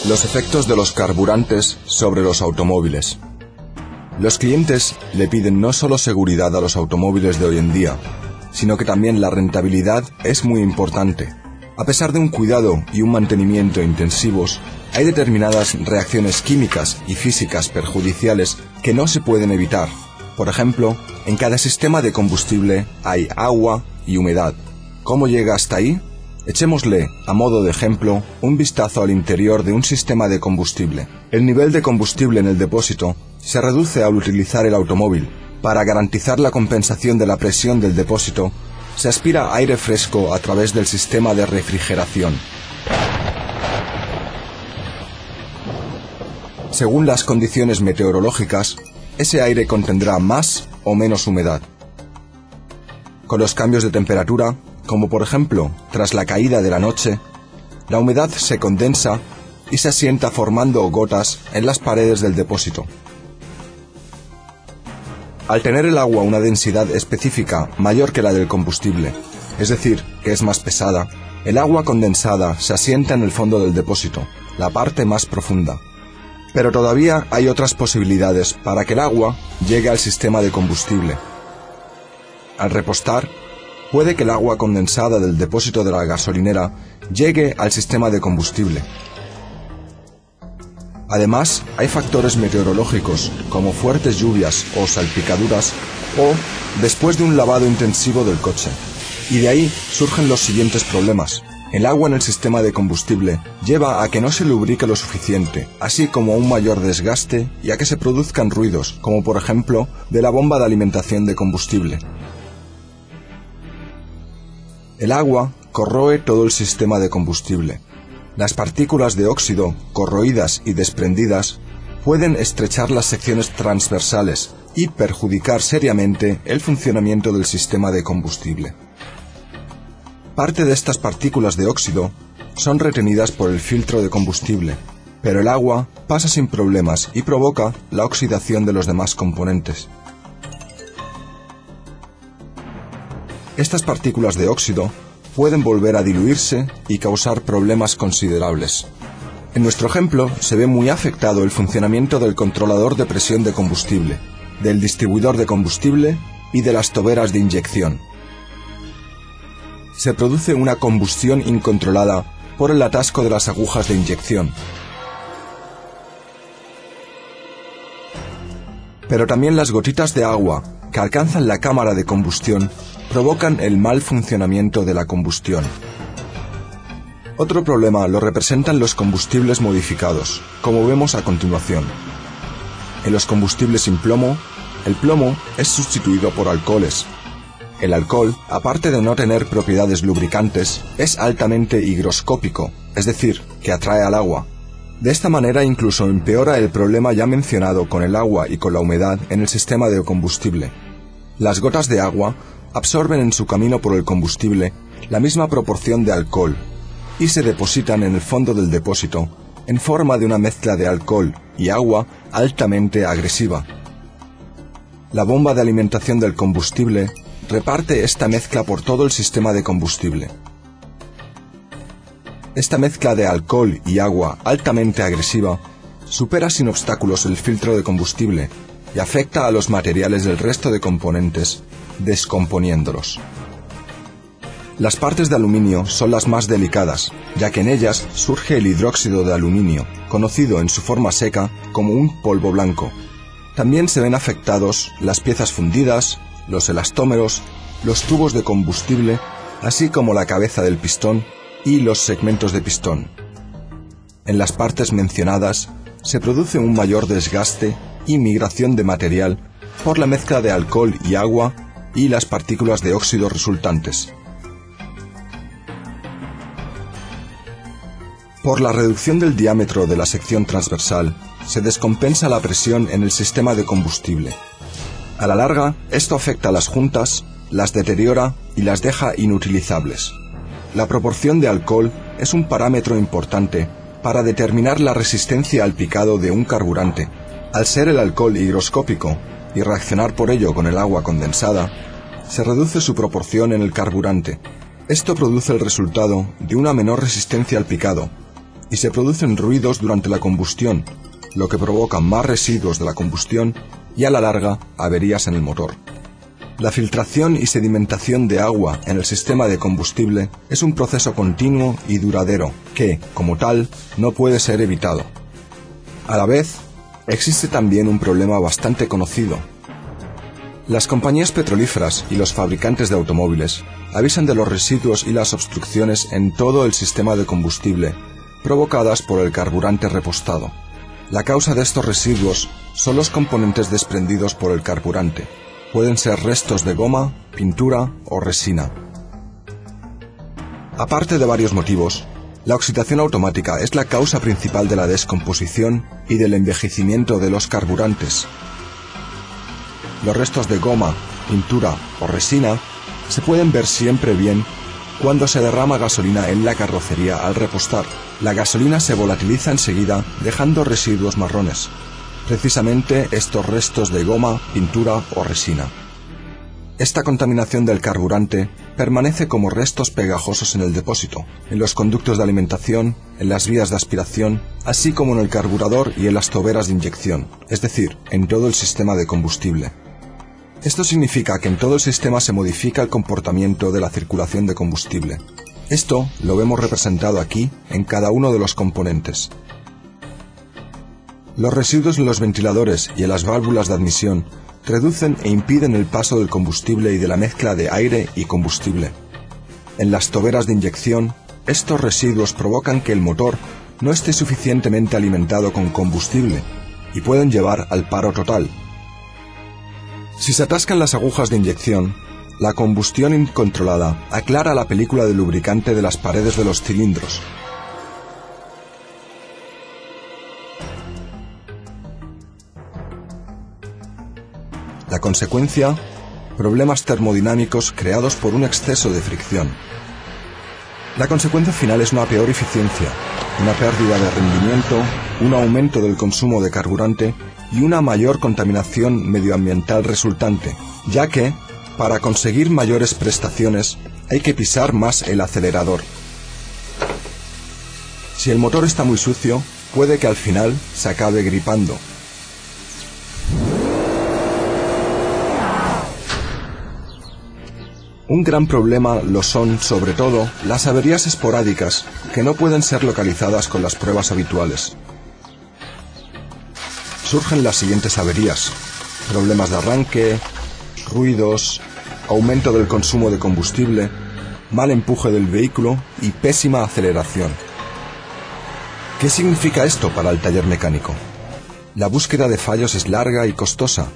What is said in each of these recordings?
Los efectos de los carburantes sobre los automóviles. Los clientes le piden no solo seguridad a los automóviles de hoy en día, sino que también la rentabilidad es muy importante. A pesar de un cuidado y un mantenimiento intensivos, hay determinadas reacciones químicas y físicas perjudiciales que no se pueden evitar. Por ejemplo, en cada sistema de combustible hay agua y humedad. ¿Cómo llega hasta ahí? Echémosle, a modo de ejemplo, un vistazo al interior de un sistema de combustible. El nivel de combustible en el depósito se reduce al utilizar el automóvil. Para garantizar la compensación de la presión del depósito, se aspira aire fresco a través del sistema de refrigeración. Según las condiciones meteorológicas, ese aire contendrá más o menos humedad. Con los cambios de temperatura, como por ejemplo tras la caída de la noche, la humedad se condensa y se asienta formando gotas en las paredes del depósito. Al tener el agua una densidad específica mayor que la del combustible, es decir, que es más pesada, el agua condensada se asienta en el fondo del depósito, la parte más profunda. Pero todavía hay otras posibilidades para que el agua llegue al sistema de combustible. Al repostar, puede que el agua condensada del depósito de la gasolinera llegue al sistema de combustible. Además, hay factores meteorológicos, como fuertes lluvias o salpicaduras, o después de un lavado intensivo del coche. Y de ahí surgen los siguientes problemas. El agua en el sistema de combustible lleva a que no se lubrique lo suficiente, así como a un mayor desgaste y a que se produzcan ruidos, como por ejemplo de la bomba de alimentación de combustible. El agua corroe todo el sistema de combustible. Las partículas de óxido, corroídas y desprendidas, pueden estrechar las secciones transversales y perjudicar seriamente el funcionamiento del sistema de combustible. Parte de estas partículas de óxido son retenidas por el filtro de combustible, pero el agua pasa sin problemas y provoca la oxidación de los demás componentes. Estas partículas de óxido pueden volver a diluirse y causar problemas considerables. En nuestro ejemplo se ve muy afectado el funcionamiento del controlador de presión de combustible, del distribuidor de combustible y de las toberas de inyección. Se produce una combustión incontrolada por el atasco de las agujas de inyección. Pero también las gotitas de agua que alcanzan la cámara de combustión provocan el mal funcionamiento de la combustión. Otro problema lo representan los combustibles modificados, como vemos a continuación. En los combustibles sin plomo, el plomo es sustituido por alcoholes. El alcohol, aparte de no tener propiedades lubricantes, es altamente higroscópico, es decir, que atrae al agua. De esta manera incluso empeora el problema ya mencionado con el agua y con la humedad en el sistema de combustible. Las gotas de agua absorben en su camino por el combustible la misma proporción de alcohol y se depositan en el fondo del depósito en forma de una mezcla de alcohol y agua altamente agresiva. La bomba de alimentación del combustible reparte esta mezcla por todo el sistema de combustible. Esta mezcla de alcohol y agua altamente agresiva supera sin obstáculos el filtro de combustible y afecta a los materiales del resto de componentes, descomponiéndolos. Las partes de aluminio son las más delicadas, ya que en ellas surge el hidróxido de aluminio, conocido en su forma seca como un polvo blanco. También se ven afectados las piezas fundidas, los elastómeros, los tubos de combustible, así como la cabeza del pistón y los segmentos de pistón. En las partes mencionadas se produce un mayor desgaste y migración de material por la mezcla de alcohol y agua y las partículas de óxido resultantes. Por la reducción del diámetro de la sección transversal, se descompensa la presión en el sistema de combustible. A la larga, esto afecta a las juntas, las deteriora y las deja inutilizables. La proporción de alcohol es un parámetro importante para determinar la resistencia al picado de un carburante. Al ser el alcohol higroscópico y reaccionar por ello con el agua condensada, se reduce su proporción en el carburante. Esto produce el resultado de una menor resistencia al picado y se producen ruidos durante la combustión, lo que provoca más residuos de la combustión y a la larga averías en el motor. La filtración y sedimentación de agua en el sistema de combustible es un proceso continuo y duradero que, como tal, no puede ser evitado. A la vez, existe también un problema bastante conocido. Las compañías petrolíferas y los fabricantes de automóviles avisan de los residuos y las obstrucciones en todo el sistema de combustible provocadas por el carburante repostado. La causa de estos residuos son los componentes desprendidos por el carburante. Pueden ser restos de goma, pintura o resina. Aparte de varios motivos, la oxidación automática es la causa principal de la descomposición y del envejecimiento de los carburantes. Los restos de goma, pintura o resina se pueden ver siempre bien cuando se derrama gasolina en la carrocería al repostar. La gasolina se volatiliza enseguida, dejando residuos marrones. Precisamente estos restos de goma, pintura o resina. Esta contaminación del carburante permanece como restos pegajosos en el depósito, en los conductos de alimentación, en las vías de aspiración, así como en el carburador y en las toberas de inyección, es decir, en todo el sistema de combustible. Esto significa que en todo el sistema se modifica el comportamiento de la circulación de combustible. Esto lo vemos representado aquí en cada uno de los componentes. Los residuos en los ventiladores y en las válvulas de admisión reducen e impiden el paso del combustible y de la mezcla de aire y combustible. En las toberas de inyección, estos residuos provocan que el motor no esté suficientemente alimentado con combustible y pueden llevar al paro total. Si se atascan las agujas de inyección, la combustión incontrolada aclara la película de lubricante de las paredes de los cilindros. La consecuencia, problemas termodinámicos creados por un exceso de fricción. La consecuencia final es una peor eficiencia, una pérdida de rendimiento, un aumento del consumo de carburante y una mayor contaminación medioambiental resultante, ya que, para conseguir mayores prestaciones, hay que pisar más el acelerador. Si el motor está muy sucio, puede que al final se acabe gripando. Un gran problema lo son, sobre todo, las averías esporádicas, que no pueden ser localizadas con las pruebas habituales. Surgen las siguientes averías: problemas de arranque, ruidos, aumento del consumo de combustible, mal empuje del vehículo y pésima aceleración. ¿Qué significa esto para el taller mecánico? La búsqueda de fallos es larga y costosa,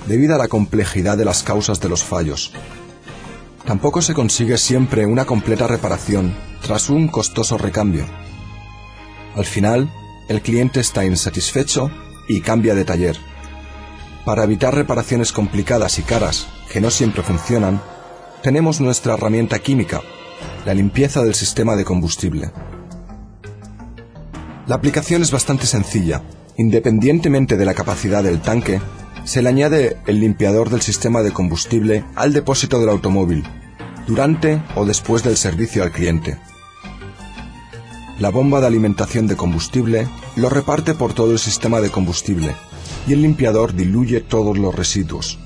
debido a la complejidad de las causas de los fallos. Tampoco se consigue siempre una completa reparación tras un costoso recambio. Al final, el cliente está insatisfecho y cambia de taller. Para evitar reparaciones complicadas y caras que no siempre funcionan, tenemos nuestra herramienta química, la limpieza del sistema de combustible. La aplicación es bastante sencilla. Independientemente de la capacidad del tanque, se le añade el limpiador del sistema de combustible al depósito del automóvil, durante o después del servicio al cliente. La bomba de alimentación de combustible lo reparte por todo el sistema de combustible y el limpiador diluye todos los residuos.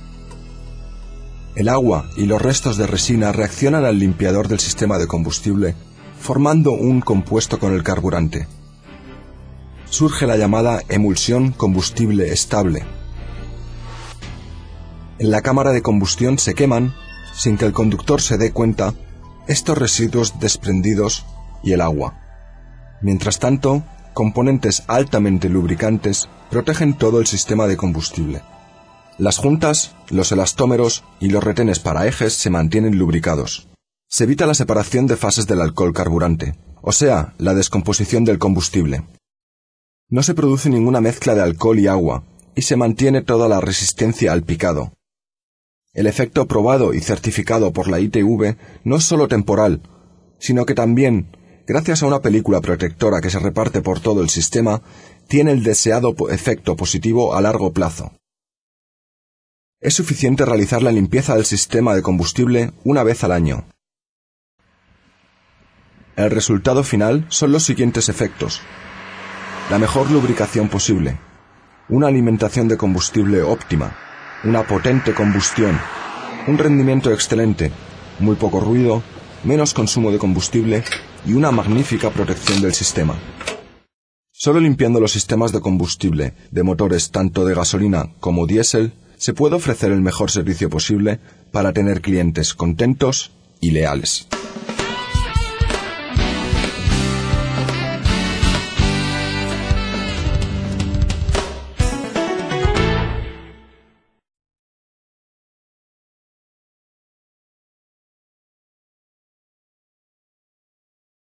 El agua y los restos de resina reaccionan al limpiador del sistema de combustible, formando un compuesto con el carburante. Surge la llamada emulsión combustible estable. En la cámara de combustión se queman, sin que el conductor se dé cuenta, estos residuos desprendidos y el agua. Mientras tanto, componentes altamente lubricantes protegen todo el sistema de combustible. Las juntas, los elastómeros y los retenes para ejes se mantienen lubricados. Se evita la separación de fases del alcohol carburante, o sea, la descomposición del combustible. No se produce ninguna mezcla de alcohol y agua, y se mantiene toda la resistencia al picado. El efecto probado y certificado por la ITV no es solo temporal, sino que también, gracias a una película protectora que se reparte por todo el sistema, tiene el deseado efecto positivo a largo plazo. Es suficiente realizar la limpieza del sistema de combustible una vez al año. El resultado final son los siguientes efectos: la mejor lubricación posible, una alimentación de combustible óptima, una potente combustión, un rendimiento excelente, muy poco ruido, menos consumo de combustible y una magnífica protección del sistema. Solo limpiando los sistemas de combustible de motores tanto de gasolina como diésel se puede ofrecer el mejor servicio posible para tener clientes contentos y leales.